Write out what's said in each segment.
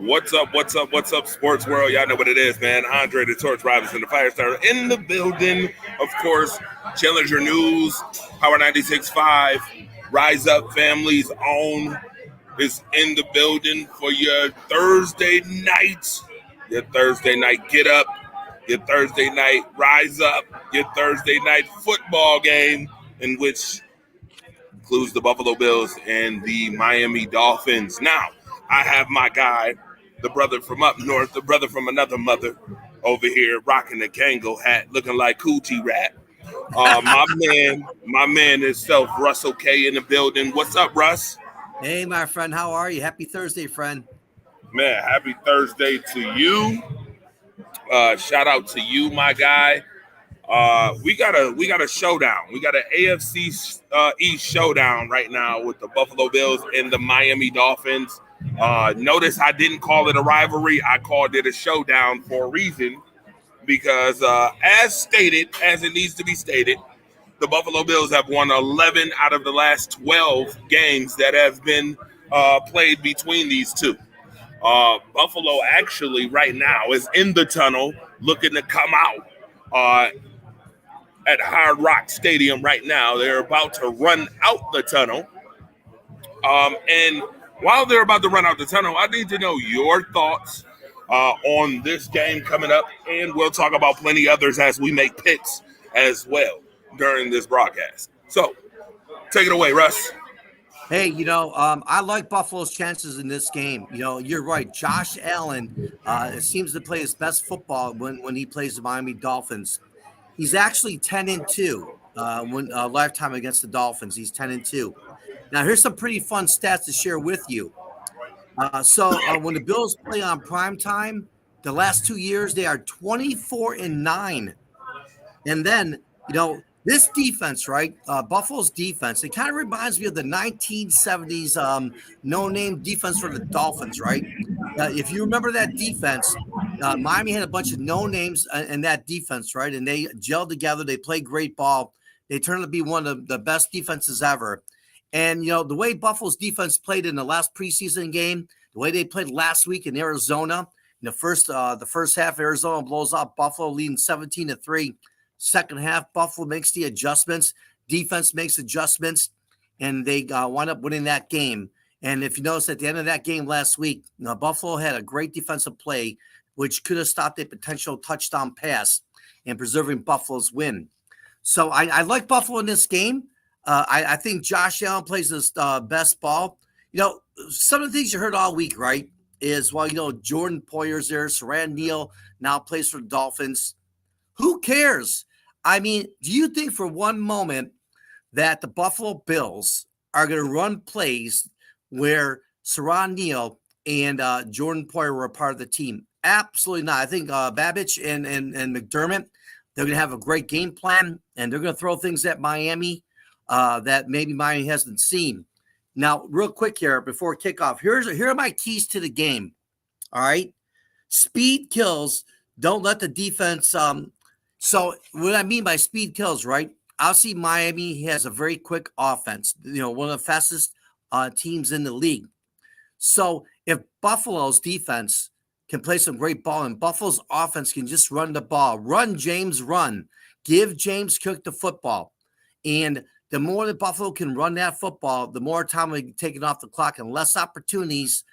What's up? What's up? What's up, sports world? Y'all know what it is, man. Andre the Torch Robinson, the Firestarter in the building. Of course, Challenger News, Power 96.5, Rise Up Family's Own is in the building for your Thursday night. Your Thursday night get up, your Thursday night rise up, your Thursday night football game, in which includes the Buffalo Bills and the Miami Dolphins. Now, I have my guy, the brother from up north, the brother from another mother over here rocking the Kango hat, looking like Coochie Rat. My man himself, Russell K in the building. What's up, Russ? Hey, my friend. How are you? Happy Thursday, friend. Man, happy Thursday to you. Shout out to you, my guy. We got a showdown. We got an AFC East showdown right now with the Buffalo Bills and the Miami Dolphins. Notice I didn't call it a rivalry. I called it a showdown for a reason, because as it needs to be stated, the Buffalo Bills have won 11 out of the last 12 games that have been played between these two. Buffalo actually right now is in the tunnel looking to come out at Hard Rock Stadium right now. They're about to run out the tunnel. And while they're about to run out the tunnel, I need to know your thoughts on this game coming up, and we'll talk about plenty others as we make picks as well during this broadcast. So, take it away, Russ. Hey, I like Buffalo's chances in this game. You're right. Josh Allen seems to play his best football when he plays the Miami Dolphins. He's actually 10-2 when lifetime against the Dolphins. He's 10-2. Now, here's some pretty fun stats to share with you. So when the Bills play on prime time, the last 2 years, they are 24-9. And then, This defense, right? Buffalo's defense, it kind of reminds me of the 1970s no-name defense for the Dolphins, right? If you remember that defense, Miami had a bunch of no-names in that defense, right? And they gelled together. They played great ball. They turned out to be one of the best defenses ever. And, the way Buffalo's defense played in the last preseason game, the way they played last week in Arizona, in the first half, Arizona blows out Buffalo, leading 17-3. Second half, Buffalo makes the adjustments. Defense makes adjustments, and they wind up winning that game. And if you notice at the end of that game last week, Buffalo had a great defensive play, which could have stopped a potential touchdown pass and preserving Buffalo's win. So I like Buffalo in this game. I think Josh Allen plays his best ball. Some of the things you heard all week, right, is, Jordan Poyer's there. Siran Neal now plays for the Dolphins. Who cares? I mean, do you think for one moment that the Buffalo Bills are going to run plays where Siran Neal and Jordan Poyer were a part of the team? Absolutely not. I think Babich and McDermott, they're going to have a great game plan, and they're going to throw things at Miami that maybe Miami hasn't seen. Now, real quick here before kickoff, here are my keys to the game. All right. Speed kills. Don't let the defense so what I mean by speed kills, right? Obviously, Miami has a very quick offense, one of the fastest teams in the league. So if Buffalo's defense can play some great ball and Buffalo's offense can just run the ball, run, James, run, give James Cook the football. And the more that Buffalo can run that football, the more time we can take it off the clock and less opportunities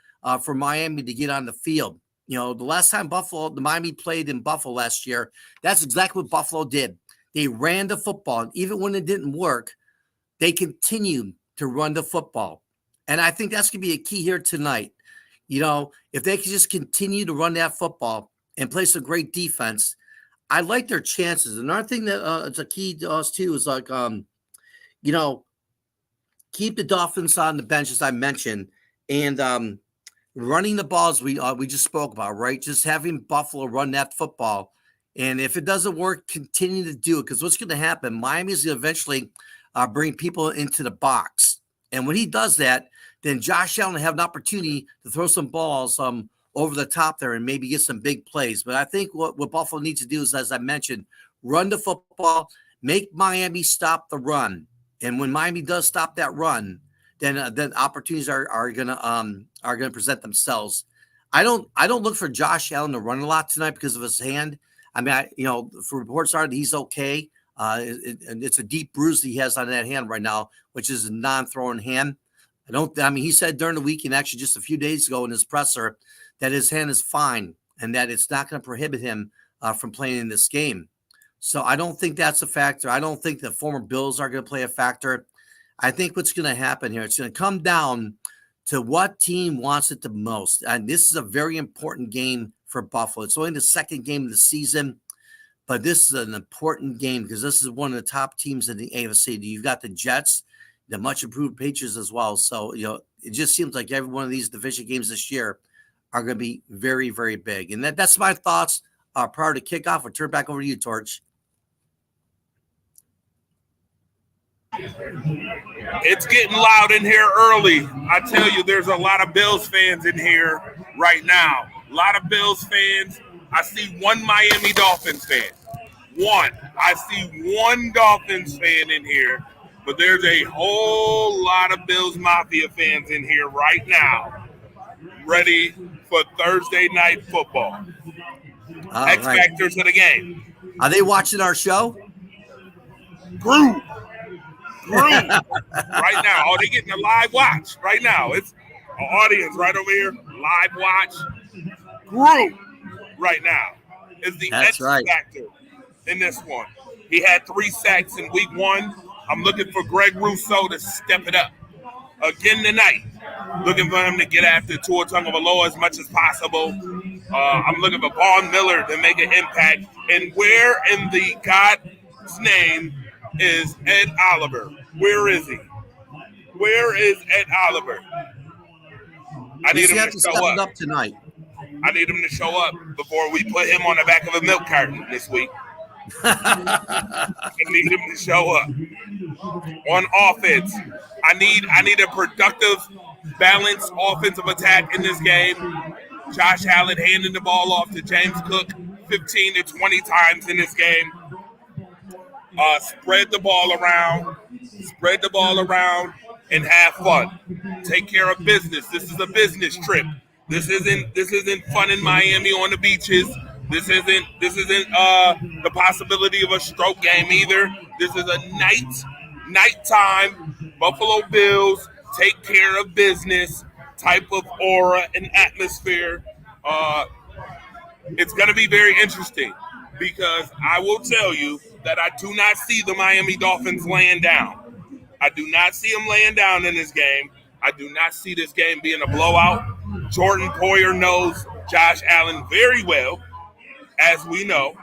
for Miami to get on the field. The last time the Miami played in Buffalo last year, that's exactly what Buffalo did. They ran the football, and even when it didn't work, they continued to run the football. And I think that's going to be a key here tonight. If they can just continue to run that football and play some great defense, I like their chances. Another thing that is a key to us too is keep the Dolphins on the bench, as I mentioned, and running the balls we just spoke about, right? Just having Buffalo run that football. And if it doesn't work, continue to do it. Because what's going to happen, Miami's going to eventually bring people into the box. And when he does that, then Josh Allen will have an opportunity to throw some balls over the top there and maybe get some big plays. But I think what Buffalo needs to do is, as I mentioned, run the football, make Miami stop the run. And when Miami does stop that run, then opportunities are gonna present themselves. I don't look for Josh Allen to run a lot tonight because of his hand. I mean, for reports are that he's okay. It's a deep bruise he has on that hand right now, which is a non-throwing hand. He said during the week and actually just a few days ago in his presser that his hand is fine and that it's not going to prohibit him from playing in this game. So I don't think that's a factor. I don't think the former Bills are going to play a factor. I think what's going to happen here, it's going to come down to what team wants it the most. And this is a very important game for Buffalo. It's only the second game of the season, but this is an important game because this is one of the top teams in the AFC. You've got the Jets, the much improved Patriots as well. So, it just seems like every one of these division games this year are going to be very, very big. And that's my thoughts prior to kickoff. I'll turn back over to you, Torch. It's getting loud in here early. I tell you, there's a lot of Bills fans in here right now. A lot of Bills fans. I see one Miami Dolphins fan. One. I see one Dolphins fan in here. But there's a whole lot of Bills Mafia fans in here right now, ready for Thursday night football. X factors of the game. Are they watching our show? Groove. Right now. Oh, they're getting a live watch right now. It's an audience right over here. Live watch. Groove right now is the X factor in this one. He had 3 sacks in week 1. I'm looking for Greg Rousseau to step it up again tonight. Looking for him to get after Tua Tagovailoa as much as possible. I'm looking for Vaughn Miller to make an impact. And where in the God's name is Ed Oliver? Where is he? Where is Ed Oliver? I need him to show up tonight. I need him to show up before we put him on the back of a milk carton this week. I need him to show up. On offense, I need a productive, balanced offensive attack in this game. Josh Allen handing the ball off to James Cook 15 to 20 times in this game. Spread the ball around, and have fun. Take care of business. This is a business trip. This isn't fun in Miami on the beaches. This isn't the possibility of a stroke game either. This is a nighttime Buffalo Bills take care of business type of aura and atmosphere. It's going to be very interesting because I will tell you that I do not see the Miami Dolphins laying down. I do not see them laying down in this game. I do not see this game being a blowout. Jordan Poyer knows Josh Allen very well, as we know.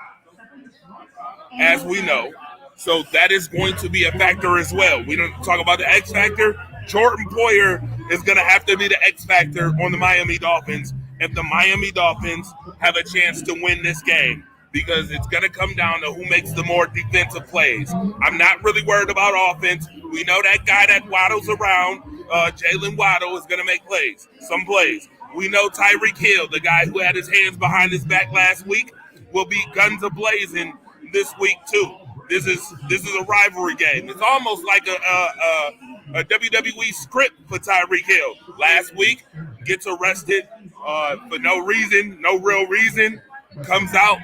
So that is going to be a factor as well. We don't talk about the X factor. Jordan Poyer is going to have to be the X factor on the Miami Dolphins if the Miami Dolphins have a chance to win this game, because it's going to come down to who makes the more defensive plays. I'm not really worried about offense. We know that guy that waddles around, Jalen Waddle, is going to make plays, some plays. We know Tyreek Hill, the guy who had his hands behind his back last week, will be guns a-blazing this week too. This is a rivalry game. It's almost like a WWE script for Tyreek Hill. Last week, gets arrested for no real reason, comes out,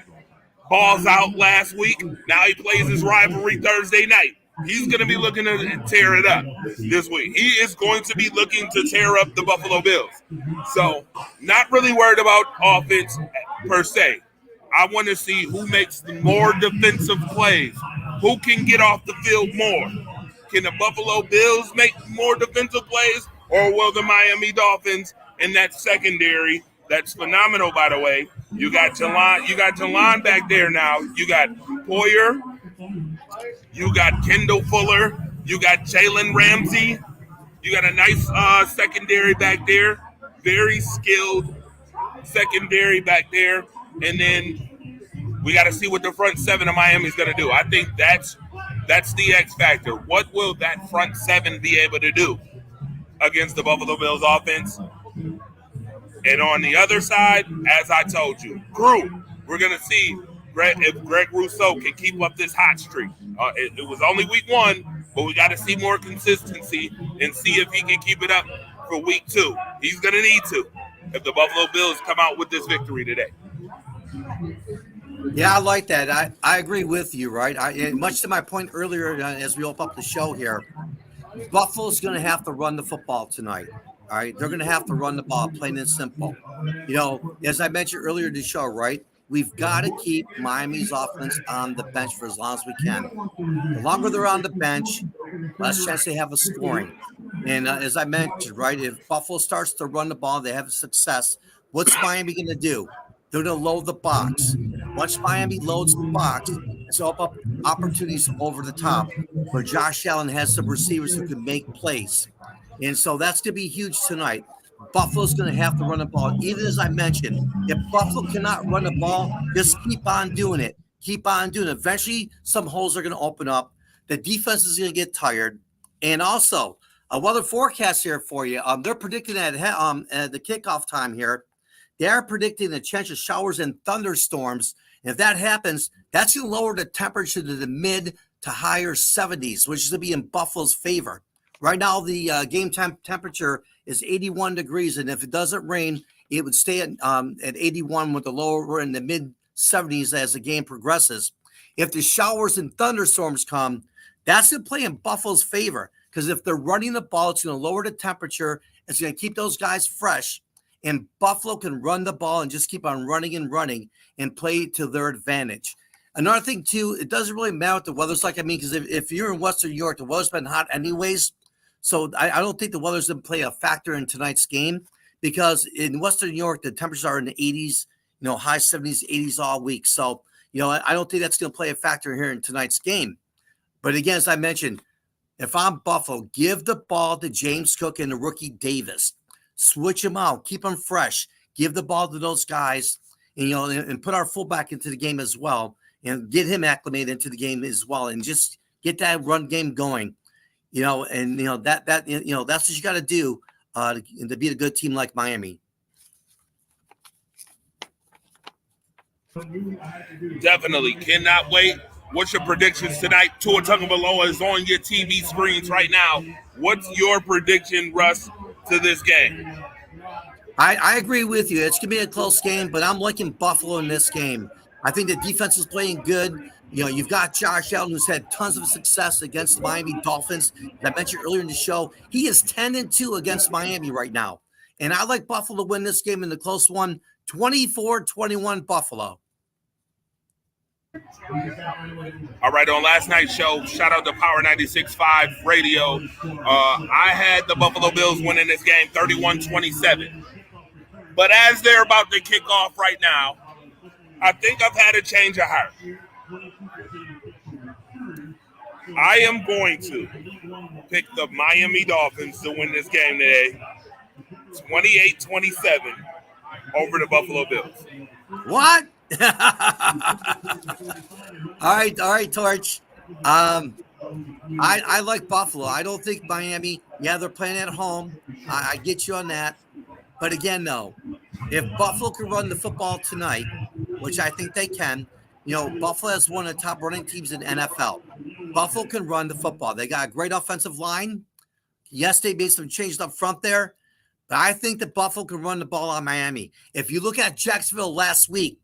balls out last week. Now he plays his rivalry Thursday night. He's going to be looking to tear it up this week. He is going to be looking to tear up the Buffalo Bills. So, not really worried about offense per se. I want to see who makes the more defensive plays. Who can get off the field more? Can the Buffalo Bills make more defensive plays, or will the Miami Dolphins in that secondary? That's phenomenal, by the way. You got Jelon back there now. You got Poyer. You got Kendall Fuller. You got Jalen Ramsey. You got a nice secondary back there. Very skilled secondary back there. And then we got to see what the front seven of Miami is going to do. I think that's the X factor. What will that front seven be able to do against the Buffalo Bills offense? And on the other side, as I told you, Drew, we're going to see if Greg Rousseau can keep up this hot streak. It was only week 1, but we got to see more consistency and see if he can keep it up for week 2. He's going to need to if the Buffalo Bills come out with this victory today. Yeah, I like that. I agree with you, right? Much to my point earlier as we open up the show here, Buffalo's going to have to run the football tonight. All right, they're going to have to run the ball, plain and simple. You know, as I mentioned earlier in the show, right, we've got to keep Miami's offense on the bench for as long as we can. The longer they're on the bench, less chance they have of scoring. And as I mentioned, right, if Buffalo starts to run the ball, they have success, what's Miami going to do? They're going to load the box. Once Miami loads the box, it's open up opportunities over the top where Josh Allen has some receivers who can make plays. And so that's going to be huge tonight. Buffalo's going to have to run the ball. Even as I mentioned, if Buffalo cannot run the ball, just keep on doing it. Keep on doing it. Eventually, some holes are going to open up. The defense is going to get tired. And also, a weather forecast here for you. They're predicting at the kickoff time here, they are predicting a chance of showers and thunderstorms. And if that happens, that's going to lower the temperature to the mid to higher 70s, which is going to be in Buffalo's favor. Right now, the game temperature is 81 degrees, and if it doesn't rain, it would stay at 81 with the lower in the mid-70s as the game progresses. If the showers and thunderstorms come, that's going to play in Buffalo's favor, because if they're running the ball, it's going to lower the temperature. It's going to keep those guys fresh, and Buffalo can run the ball and just keep on running and play to their advantage. Another thing, too, it doesn't really matter what the weather's like. I mean, because if you're in Western New York, the weather's been hot anyways. So I don't think the weather's going to play a factor in tonight's game, because in Western New York, the temperatures are in the 80s, high 70s, 80s all week. So, I don't think that's going to play a factor here in tonight's game. But again, as I mentioned, if I'm Buffalo, give the ball to James Cook and the rookie Davis. Switch them out. Keep them fresh. Give the ball to those guys and put our fullback into the game as well. and get him acclimated into the game as well, and just get that run game going. And that's what you got to do to beat a good team like Miami. Definitely cannot wait. What's your predictions tonight? Tua Tagovailoa is on your TV screens right now. What's your prediction, Russ, to this game? I agree with you. It's going to be a close game, but I'm liking Buffalo in this game. I think the defense is playing good. You've got Josh Allen, who's had tons of success against the Miami Dolphins. As I mentioned earlier in the show, he is 10-2 against Miami right now. And I like Buffalo to win this game in the close one, 24-21 Buffalo. All right, on last night's show, shout out to Power 96.5 Radio. I had the Buffalo Bills winning this game 31-27. But as they're about to kick off right now, I think I've had a change of heart. I am going to pick the Miami Dolphins to win this game today, 28-27 over the Buffalo Bills. What? All right, Torch. I like Buffalo. I don't think Miami. Yeah, they're playing at home. I get you on that. But again, though, if Buffalo can run the football tonight, which I think they can, Buffalo has one of the top running teams in NFL. Buffalo can run the football. They got a great offensive line. Yes, they made some changes up front there, but I think that Buffalo can run the ball on Miami. If you look at Jacksonville last week,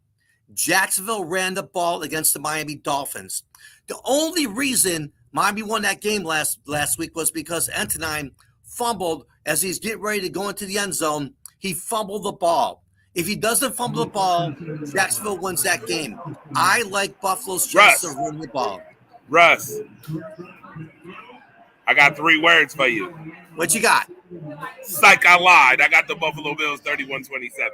Jacksonville ran the ball against the Miami Dolphins. The only reason Miami won that game last week was because Antonine fumbled as he's getting ready to go into the end zone. He fumbled the ball. If he doesn't fumble the ball, Jacksonville wins that game. I like Buffalo's chances of winning the ball. Russ, I got 3 words for you. What you got? Psych, I lied. I got the Buffalo Bills 31-27.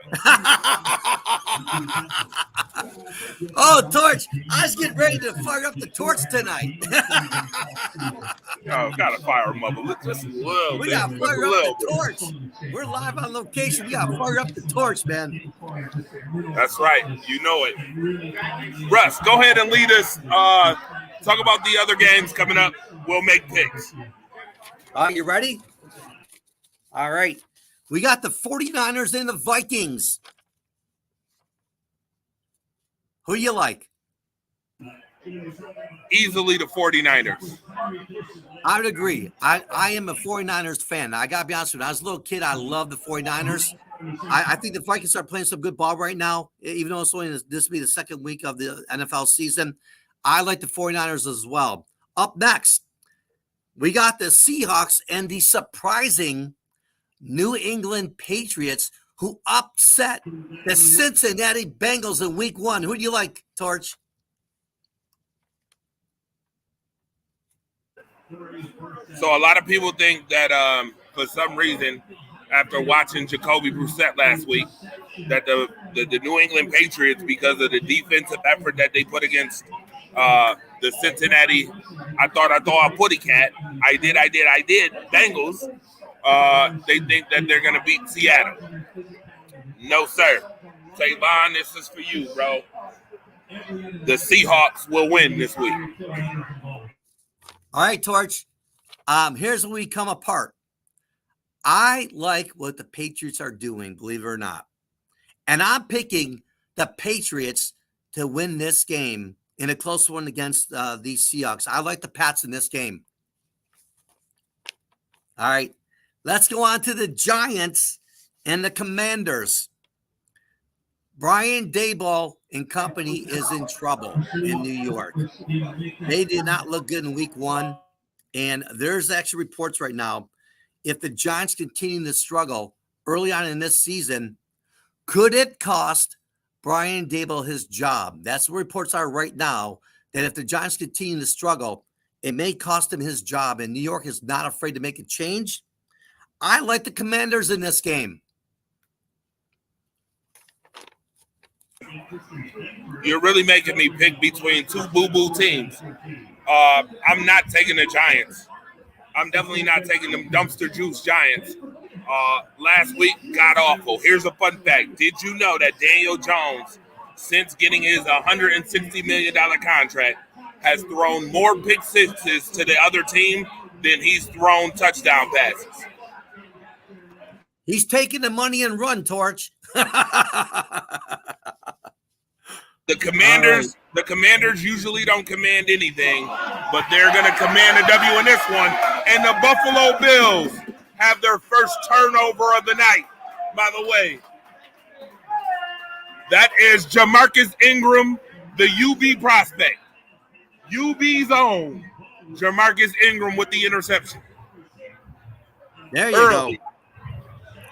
Oh, Torch, I was getting ready to fire up the torch tonight. Gotta fire them up just a little bit. We got to fire up the torch. We're live on location. We got to fire up the torch, man. That's right. You know it. Russ, go ahead and lead us. Talk about the other games coming up. We'll make picks. You ready? All right. We got the 49ers and the Vikings. Who do you like? Easily the 49ers. I would agree. I am a 49ers fan. I got to be honest with you. When I was a little kid, I loved the 49ers. I think the Vikings are playing some good ball right now, even though it's only this will be the second week of the NFL season. I like the 49ers as well. Up next, we got the Seahawks and the surprising New England Patriots, who upset the Cincinnati Bengals in week 1. Who do you like, Torch? So a lot of people think that for some reason, after watching Jacoby Brissett last week, that the New England Patriots, because of the defensive effort that they put against the Cincinnati, I thought a putty cat. I did. Bengals. They think that they're going to beat Seattle. No, sir. Tavon, this is for you, bro. The Seahawks will win this week. All right, Torch. Here's where we come apart. I like what the Patriots are doing, believe it or not. And I'm picking the Patriots to win this game in a close one against these Seahawks. I like the Pats in this game. All right. Let's go on to the Giants and the Commanders. Brian Daboll and company is in trouble in New York. They did not look good in week 1. And there's actually reports right now, if the Giants continue to struggle early on in this season, could it cost Brian Daboll his job? That's what reports are right now, that if the Giants continue to struggle, it may cost him his job. And New York is not afraid to make a change. I like the Commanders in this game. You're really making me pick between 2 boo-boo teams. I'm not taking the Giants. I'm definitely not taking them dumpster juice Giants. Last week, god awful. Here's a fun fact. Did you know that Daniel Jones since getting his $160 million contract, has thrown more pick sixes to the other team than he's thrown touchdown passes. He's taking the money and run, Torch. The Commanders usually don't command anything, but they're going to command a W in this one. And the Buffalo Bills have their first turnover of the night, by the way. That is Jamarcus Ingram, the UB prospect. UB's own Jamarcus Ingram with the interception. There you Early. go.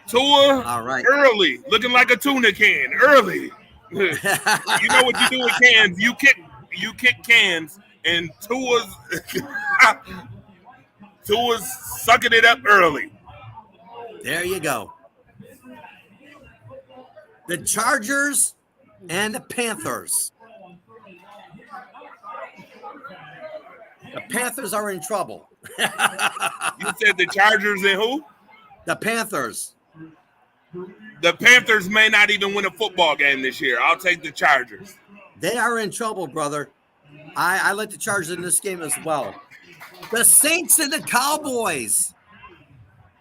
Tua, all right. Early, looking like a tuna can. Early. You know what you do with cans? You kick cans, and Tua's sucking it up early. There you go. The Chargers and the Panthers. The Panthers are in trouble. You said the Chargers and who? The Panthers. The Panthers may not even win a football game this year. I'll take the Chargers. They are in trouble, brother. I like the Chargers in this game as well. The Saints and the Cowboys.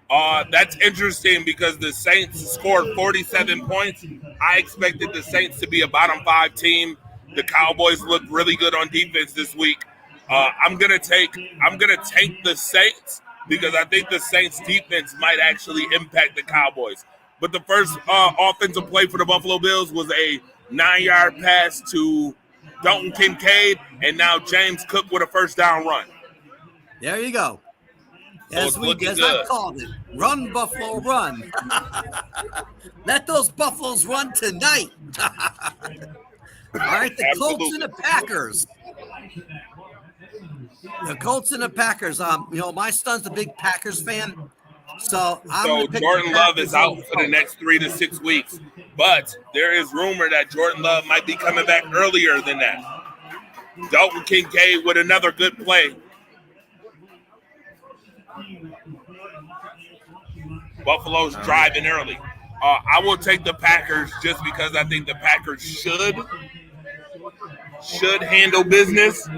That's interesting because the Saints scored 47 points. I expected the Saints to be a bottom 5 team. The Cowboys looked really good on defense this week. I'm gonna take the Saints because I think the Saints defense might actually impact the Cowboys. But the first offensive play for the Buffalo Bills was a 9-yard pass to Dalton Kincaid, and now James Cook with a first down run. There you go. So As I called it, run, Buffalo, run. Let those Buffaloes run tonight. All right, the Colts and the Packers. The Colts and the Packers. My son's a big Packers fan. So Jordan Love is out for the next 3 to 6 weeks, but there is rumor that Jordan Love might be coming back earlier than that. Dalton Kincaid with another good play. Buffalo's driving early. I will take the Packers just because I think the Packers should handle business.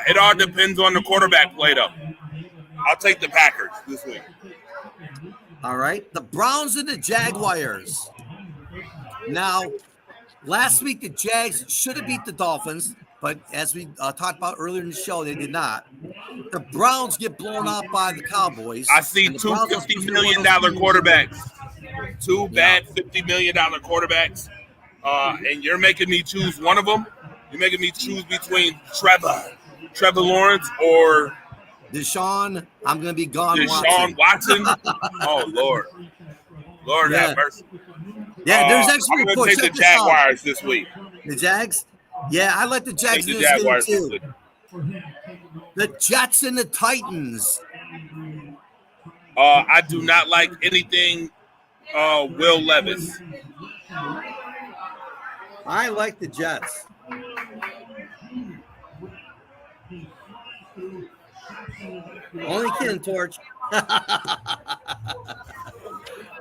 It all depends on the quarterback play, though. I'll take the Packers this week. All right. The Browns and the Jaguars. Now, last week the Jags should have beat the Dolphins, but as we talked about earlier in the show, they did not. The Browns get blown out by the Cowboys. I see two $50 million quarterbacks. Two bad $50 million quarterbacks. And you're making me choose one of them. You're making me choose between Trevor Lawrence or Deshaun. I'm going to be gone. Deshaun Watson. Oh, Lord have mercy. Yeah, there's actually I'm going to take the Jaguars this week. The Jags? Yeah, I like the Jags in this game too. The Jets and the Titans. I do not like anything Will Levis. I like the Jets. Only kidding, Torch.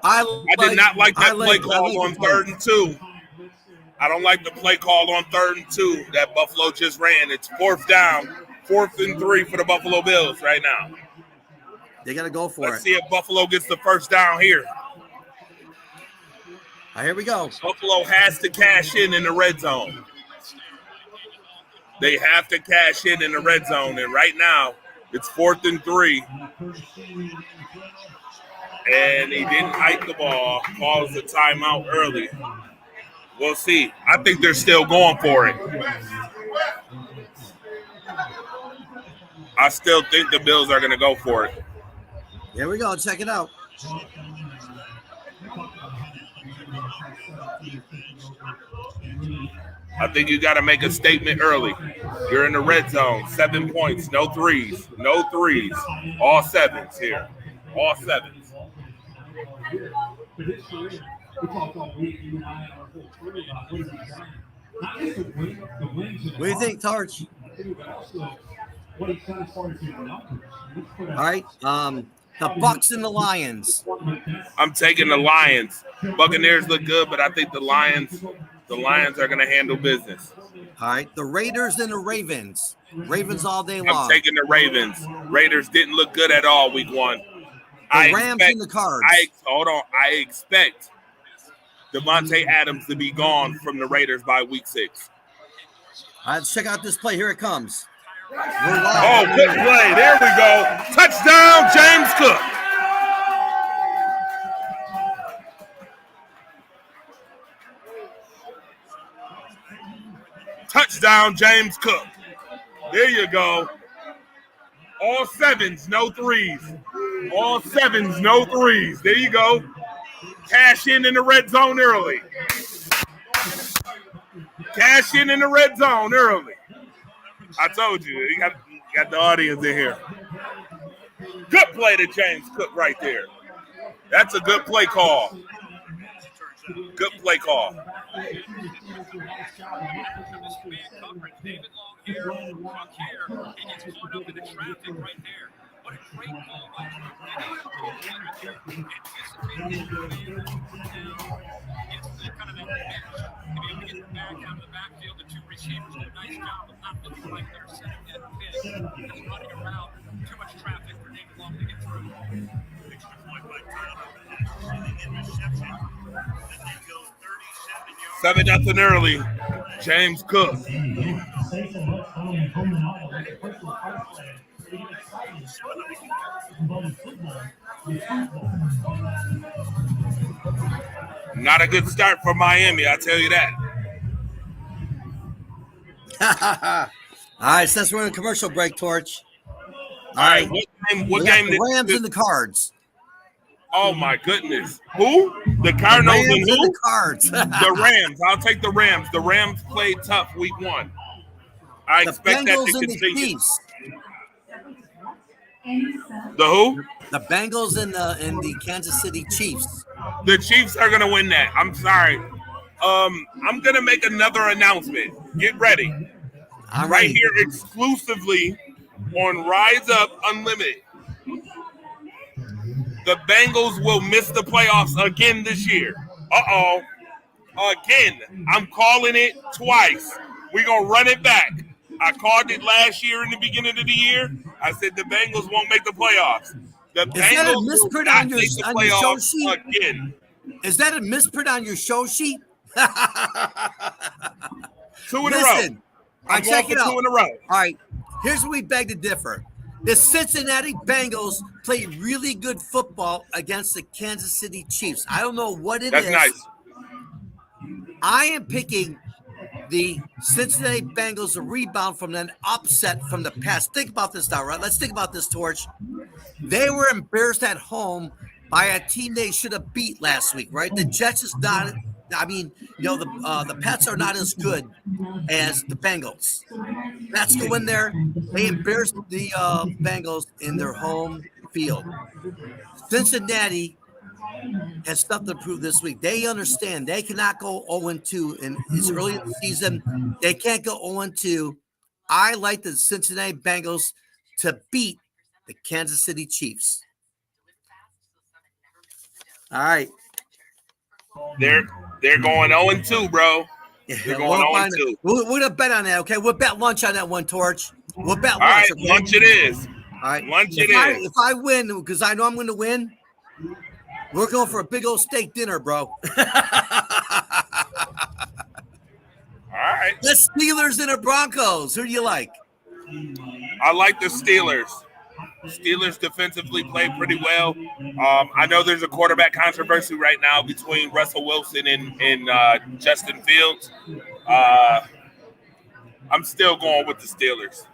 I did not like that play call on 3rd and 2. I don't like the play call on 3rd and 2 that Buffalo just ran. It's 4th down, 4th and 3 for the Buffalo Bills right now. They got to go for it. Let's see if Buffalo gets the first down here. Here we go. Buffalo has to cash in the red zone. They have to cash in the red zone, and right now it's 4th and 3. And he didn't hike the ball, calls the timeout early. We'll see. I think they're still going for it. I still think the Bills are going to go for it. Here we go. Check it out. I think you got to make a statement early. You're in the red zone. 7 points. No threes. No threes. All 7s here. All 7s. What do you think, Torch? All right. The Bucks and the Lions. I'm taking the Lions. Buccaneers look good, but I think the Lions The Lions are going to handle business. All right, the Raiders and the Ravens. Ravens all day I'm long. taking the Ravens. Raiders didn't look good at all week 1. The Rams and the Cards. I expect Devontae Adams to be gone from the Raiders by week 6. All right, let's check out this play. Here it comes. Oh, good play. There we go. Touchdown, James Cook. Touchdown, James Cook. There you go. All 7s, no 3s. All 7s, no 3s. There you go. Cash in the red zone early. Cash in the red zone early. I told you. You got the audience in here. Good play to James Cook right there. That's a good play call. Good play call. Seven nothing early. James Cook. Not a good start for Miami, I'll tell you that. All right, since we're in a commercial break, Torch. All right, what game the Rams and the Cards. Oh my goodness. Who? The Cardinals Rams and who? and the Cards. The Rams. I'll take the Rams. The Rams played tough week 1. I expect that to continue. The who? The Bengals and the Kansas City Chiefs. The Chiefs are gonna win that. I'm sorry. I'm gonna make another announcement. Get ready. Right here exclusively on Rise Up Unlimited. The Bengals will miss the playoffs again this year. Uh-oh. Again. I'm calling it twice. We're going to run it back. I called it last year in the beginning of the year. I said the Bengals won't make the playoffs. The Bengals will not make the playoffs again. Is that a misprint on your show sheet? 2 in a row. I'm check it out. 2 in a row. All right. Here's where we beg to differ. The Cincinnati Bengals played really good football against the Kansas City Chiefs. I don't know what it is. That's nice. I am picking the Cincinnati Bengals to rebound from an upset from the past. Think about this now, right? Let's think about this, Torch. They were embarrassed at home by a team they should have beat last week, right? The Jets is not – I mean, the Pats are not as good as the Bengals. Pats go in there. They embarrassed the Bengals in their home field. Cincinnati has stuff to prove this week. They understand they cannot go 0-2 in this early in the season. They can't go 0-2. I like the Cincinnati Bengals to beat the Kansas City Chiefs. All right. They're going 0-2, bro. They're going 0-2. We're going to bet on that, okay? We'll bet lunch on that one, Torch. We'll bet lunch. All right, okay? lunch it is. All right. Lunch it is. If I win, because I know I'm going to win, we're going for a big old steak dinner, bro. All right. The Steelers and the Broncos. Who do you like? I like the Steelers. Steelers defensively play pretty well. I know there's a quarterback controversy right now between Russell Wilson and Justin Fields. I'm still going with the Steelers.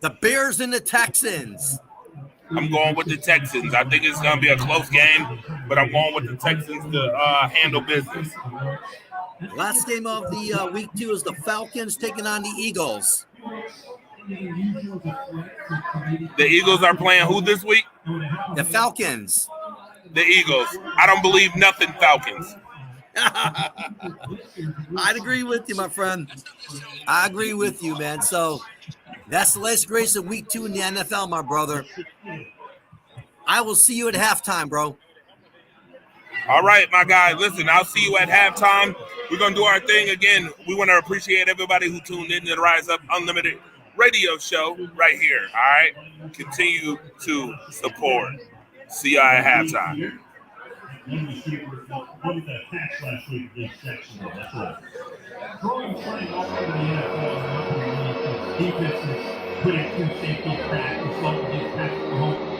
The Bears and the Texans. I'm going with the Texans. I think it's going to be a close game, but I'm going with the Texans to handle business. Last game of the week 2 is the Falcons taking on the Eagles. The Eagles are playing who this week? The Falcons. The Eagles. I don't believe nothing Falcons. I'd agree with you, my friend. I agree with you, man. So that's the latest grace of week 2 in the NFL, my brother. I will see you at halftime, bro. All right, my guy. Listen, I'll see you at halftime. We're going to do our thing again. We want to appreciate everybody who tuned in to the Rise Up Unlimited radio show right here. All right. Continue to support. See y'all at halftime. What was that catch last week in this section? That's right. Throwing playing all over the NFL. Defenses putting two safeties back. The slump against Patrick Mahomes.